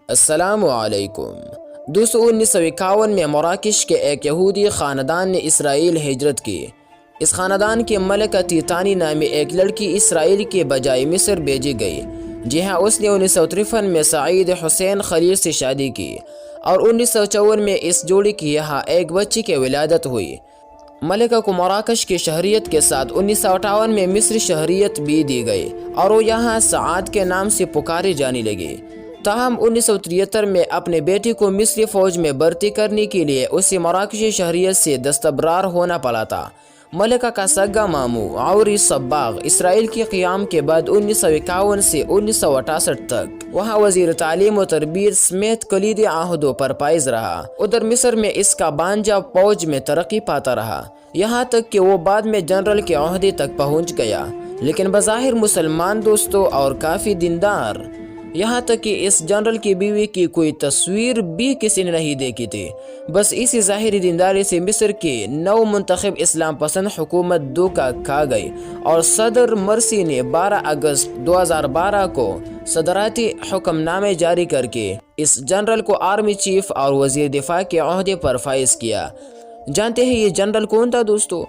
السلام علیکم دوستو، 1951 میں مراکش کے ایک یہودی خاندان نے اسرائیل ہجرت کی۔ اس خاندان کے ملکہ تیتانی نامی ایک لڑکی اسرائیل کے بجائے مصر بھیجی گئی، جہاں اس نے 1953 میں سعید حسین خلیل سے شادی کی اور 1954 میں اس جوڑی کی یہاں ایک بچی کی ولادت ہوئی۔ ملکہ کو مراکش کی شہریت کے ساتھ 1958 میں مصری شہریت بھی دی گئی اور وہ یہاں سعاد کے نام سے پکاری جانے لگی۔ تاہم 1973 میں اپنے بیٹی کو مصری فوج میں بھرتی کرنے کے لیے اسے مراکشی شہریت سے دستبرار ہونا پڑا تھا۔ ملکہ کا سگا ماموں عوری صباغ اسرائیل کے قیام کے بعد 1951 سے 1968 تک وہاں وزیر تعلیم و تربیت سمیت کلیدی عہدوں پر فائز رہا۔ ادھر مصر میں اس کا بانجا فوج میں ترقی پاتا رہا، یہاں تک کہ وہ بعد میں جنرل کے عہدے تک پہنچ گیا، لیکن بظاہر مسلمان دوستوں اور کافی دیندار، یہاں تک کہ اس جنرل کی بیوی کی کوئی تصویر بھی کسی نے نہیں دیکھی تھی۔ بس اسی ظاہری دینداری سے مصر کی نو منتخب اسلام پسند حکومت دھوکہ کھا گئی اور صدر مرسی نے 12 اگست 2012 کو صدارتی حکم نامے جاری کر کے اس جنرل کو آرمی چیف اور وزیر دفاع کے عہدے پر فائز کیا۔ جانتے ہیں یہ جنرل کون تھا دوستو؟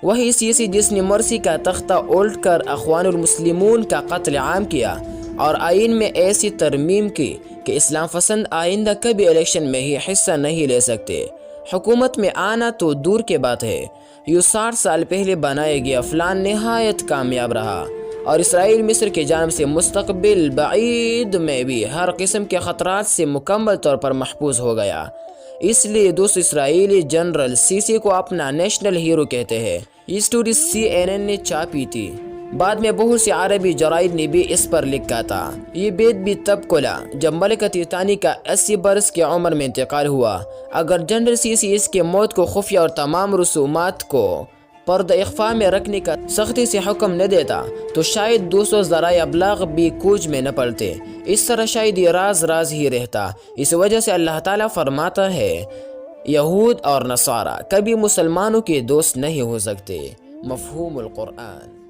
وہی سیسی جس نے مرسی کا تختہ الٹ کر اخوان المسلمون کا قتل عام کیا اور آئین میں ایسی ترمیم کی کہ اسلام پسند آئندہ کبھی الیکشن میں ہی حصہ نہیں لے سکتے۔ حکومت میں آنا تو دور کے بات ہے، یہ 60 سال پہلے بنایا گیا پلان نہایت کامیاب رہا اور اسرائیل مصر کی جانب سے مستقبل بعید میں بھی ہر قسم کے خطرات سے مکمل طور پر محفوظ ہو گیا۔ اس لیے دوست اسرائیلی جنرل سیسی کو اپنا نیشنل ہیرو کہتے ہیں۔ یہ سٹوری CNN نے چھاپی تھی، بعد میں بہت سے عربی جرائد نے بھی اس پر لکھا تھا۔ یہ بیت بھی تب کھلا جب ملکہ تیتانی کا 80 برس کی عمر میں انتقال ہوا۔ اگر جنرل سیسی اس کے موت کو خفیہ اور تمام رسومات کو پردہ اخفاء میں رکھنے کا سختی سے حکم نہ دیتا تو شاید 200 ذرائع ابلاغ بھی کوچ میں نہ پڑتے۔ اس طرح شاید یہ راز ہی رہتا۔ اس وجہ سے اللہ تعالیٰ فرماتا ہے یہود اور نصارہ کبھی مسلمانوں کے دوست نہیں ہو سکتے۔ مفہوم القرآن۔